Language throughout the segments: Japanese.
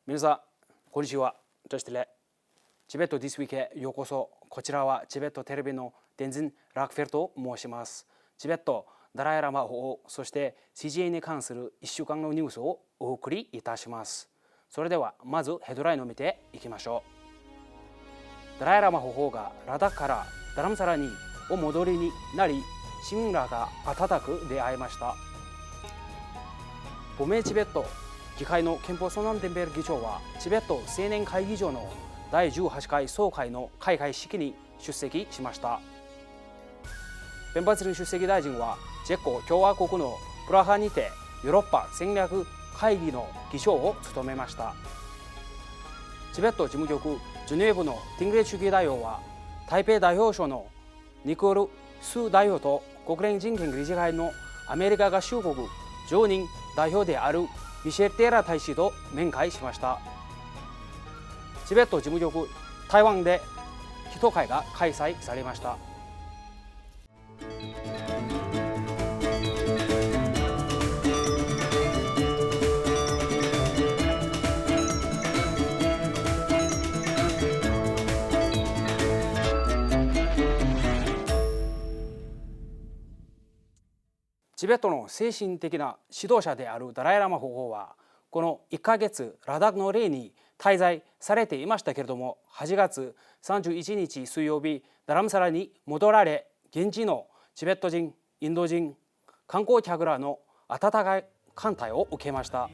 皆さん、こんにちは。どうしてれチベット This Week へようこそ。こちらはチベットテレビのデンズン・ラックフェルトと申します。チベット、ダライラマ法、そして CGA に関する1週間のニュースをお送りいたします。それでは、まずヘッドラインを見ていきましょう。ダライラマ法がラダックからダラムサラにお戻りになり、市民らが温く出会いました。亡命チベット議会の憲法ソナンデンベル議長はチベット青年会議場の第18回総会の開会式に出席しました。ペンバツリン出席大臣はチェコ共和国のプラハにてヨーロッパ戦略会議の議長を務めました。チベット事務局ジュネーブのティングレ主義代表は台北代表省のニコル・ス代表と国連人権理事会のアメリカ合衆国常任代表であるミシェル・テーラ大使と面会しました。チベット事務局台湾で人会が開催されました。チベットの精神的な指導者であるダライラマ法皇はこの1ヶ月ラダックの霊に滞在されていましたけれども、8月31日水曜日ダラムサラに戻られ、現地のチベット人、インド人観光客らの温かい歓待を受けました。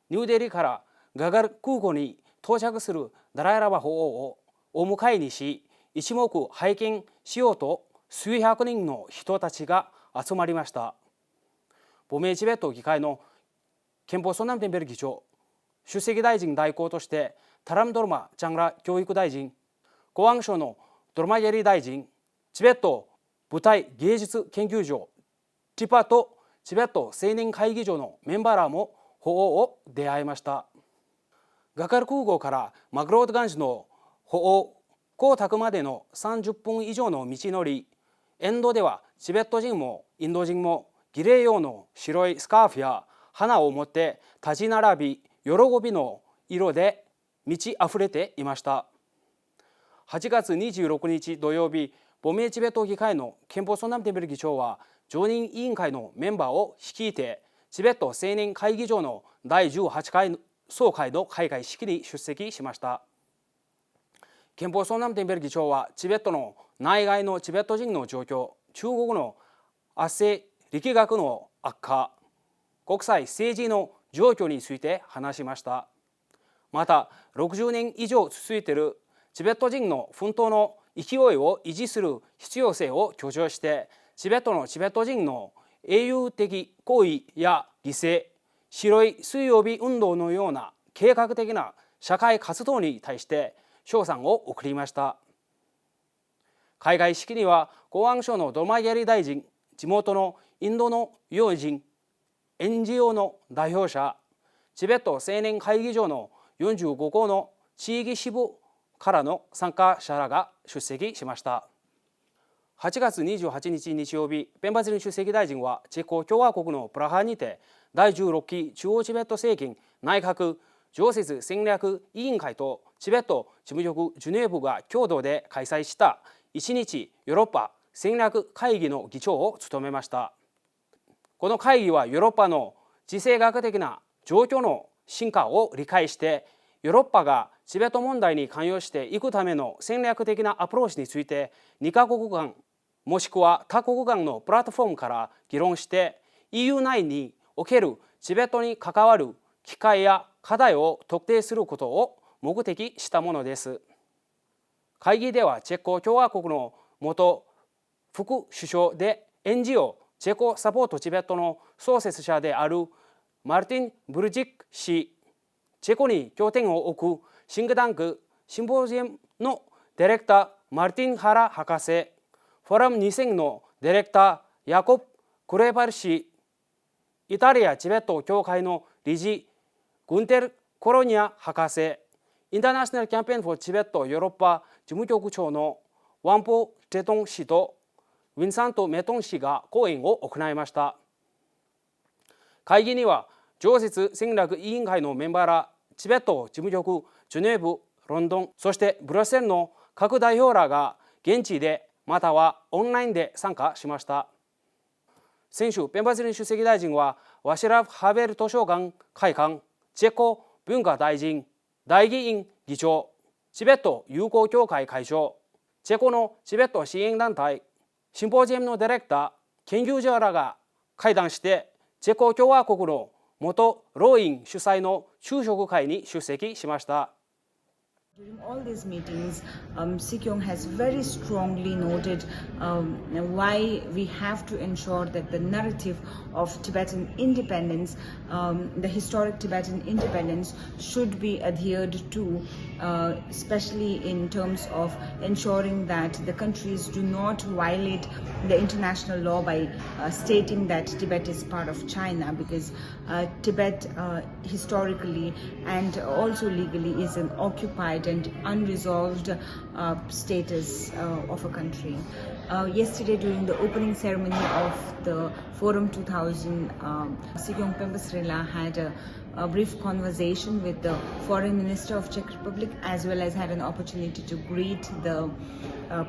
ニューデリーからガガル空港に到着するダライラマ法皇をお迎えにし、一目拝見しようと数百人の人たちが集まりました。亡命チベット議会の憲法ソナンテンベル議長、出席大臣代行としてタラムドルマ・チャンラ教育大臣、公安省のドルマゲリ大臣、チベット舞台芸術研究所ティパとチベット青年会議所のメンバーらも法皇を出会いました。ガカル空港からマグロードガンジの法皇光沢までの30分以上の道のり、沿道ではチベット人もインド人も儀礼用の白いスカーフや花を持って立ち並び、喜びの色で満ち溢れていました。8月26日土曜日、亡命チベット議会の憲法ソナンテンベル議長は常任委員会のメンバーを率いてチベット青年会議場の第18回総会の開会式に出席しました。憲法ソナンテンベル議長はチベットの内外のチベット人の状況、中国の圧政力学の悪化、国際政治の状況について話しました。また60年以上続いているチベット人の奮闘の勢いを維持する必要性を強調して、チベット人の英雄的行為や犠牲、白い水曜日運動のような計画的な社会活動に対して称賛を送りました。開会式には公安省のドマギャリ大臣、地元のインドの要人、NGO の代表者、チベット青年会議場の45校の地域支部からの参加者らが出席しました。8月28日日曜日、ペンバツリン出席大臣はチェコ共和国のプラハにて第16期中央チベット政権内閣常設戦略委員会とチベット事務局ジュネーブが共同で開催した1日ヨーロッパ戦略会議の議長を務めました。この会議はヨーロッパの地政学的な状況の進化を理解して、ヨーロッパがチベット問題に関与していくための戦略的なアプローチについて2カ国間もしくは多国間のプラットフォームから議論して、 EU 内におけるチベットに関わる機会や課題を特定することを目的したものです。会議ではチェコ共和国の元副首相で NGO チェコサポートチベットの創設者であるマルティン・ブルジック氏、チェコに拠点を置くシンクタンクシンポジウムのディレクターマルティン・ハラ博士、フォラム2000のディレクターヤコブ・クレバル氏、イタリアチベット協会の理事グンテル・コロニア博士、インターナショナルキャンペーンフォーチベットヨーロッパ事務局長のワンポ・テトン氏とウィンサント・メトン氏が講演を行いました。会議には常設戦略委員会のメンバーらチベット事務局、ジュネーブ、ロンドン、そしてブラッセルの各代表らが現地でまたはオンラインで参加しました。先週、ペンバツリン主席大臣はワシラフ・ハベル図書館会館、チェコ文化大臣、大議員議長、チベット友好協会会長、チェコのチベット支援団体、シンポジウムのディレクター、研究者らが会談してチェコ共和国の元労員主催の昼食会に出席しました。During all these meetings, Sikyong has very strongly noted why we have to ensure that the narrative of Tibetan independence, the historic Tibetan independence, should be adhered to, especially in terms of ensuring that the countries do not violate the international law by stating that Tibet is part of China, because Tibet historically and also legally is an occupied and unresolved status of a country. Yesterday, during the opening ceremony of the Forum 2000, Sikyong Pemba Srila had a brief conversation with the Foreign Minister of Czech Republic, as well as had an opportunity to greet the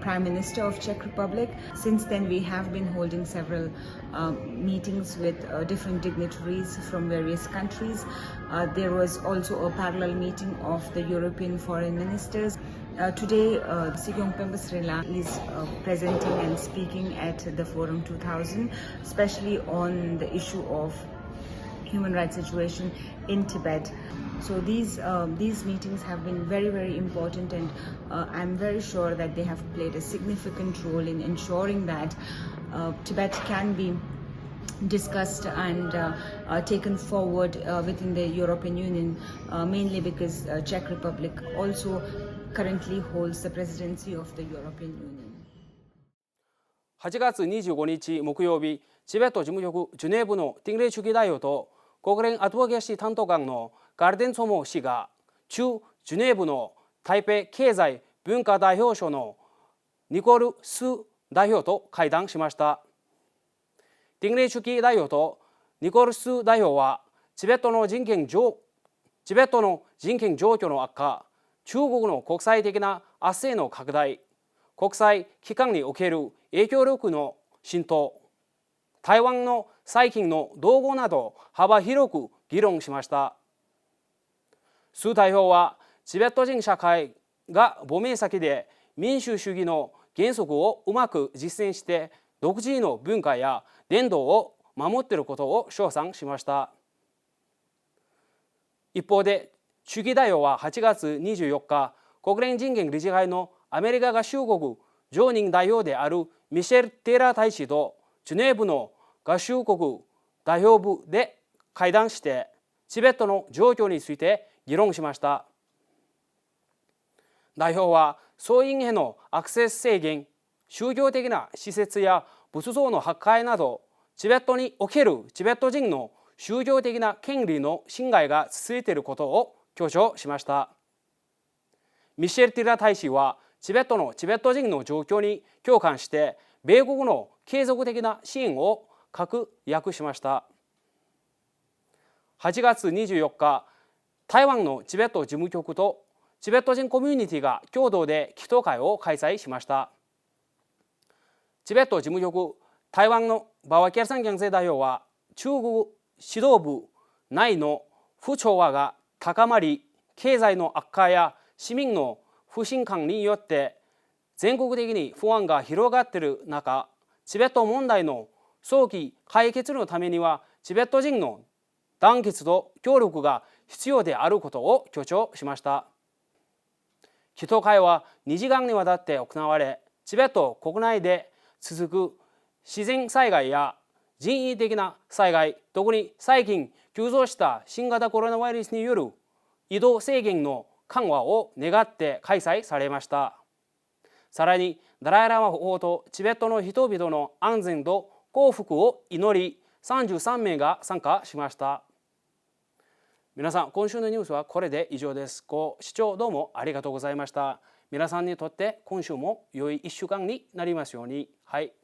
Prime Minister of Czech Republic. Since then, we have been holding several meetings with different dignitaries from various countries. There was also a parallel meeting of the European foreign ministers. Today, Sikyong Pemba Srila is presenting and speaking at the Forum 2000, especially on the issue of human rights situation in Tibet. So these meetings have been very, very important, and I'm very sure that they have played a significant role in ensuring that Tibet can be discussed and taken forward within the European Union, mainly because Czech Republic also currently holds the presidency of the European Union. 8月25日木曜日、チベット事務局ジュネーブのティンレイ主義代表と国連アドボケシー担当官のガルデンソモ氏が駐ジュネーブの台北経済文化代表省のニコル・ス代表と会談しました。ティンレイ主義代表とニコルス代表はチベットの人権状況の悪化、中国の国際的な圧政の拡大、国際機関における影響力の浸透、台湾の最近の動向など幅広く議論しました。ス代表はチベット人社会が亡命先で民主主義の原則をうまく実践して独自の文化や伝統を守っていることを称賛しました。一方で主義代表は8月24日、国連人権理事会のアメリカ合衆国常任代表であるミシェル・テイラー大使とジュネーブの合衆国代表部で会談してチベットの状況について議論しました。代表は総員へのアクセス制限、宗教的な施設や仏像の破壊などチベットにおけるチベット人の宗教的な権利の侵害が続いていることを強調しました。ミシェル・ティラ大使はチベット人の状況に共感して米国の継続的な支援を確約しました。8月24日、台湾のチベット事務局とチベット人コミュニティが共同で祈祷会を開催しました。チベット事務局台湾の馬場ケルサン行政代表は中国指導部内の不調和が高まり、経済の悪化や市民の不信感によって全国的に不安が広がっている中、チベット問題の早期解決のためにはチベット人の団結と協力が必要であることを強調しました。祈祷会は2時間にわたって行われ、チベット国内で続く自然災害や人為的な災害、特に最近急増した新型コロナウイルスによる移動制限の緩和を願って開催されました。さらにダライ・ラマ法とチベットの人々の安全と幸福を祈り、33名が参加しました。皆さん、今週のニュースはこれで以上です。ご視聴どうもありがとうございました。皆さんにとって今週も良い1週間になりますように。はい。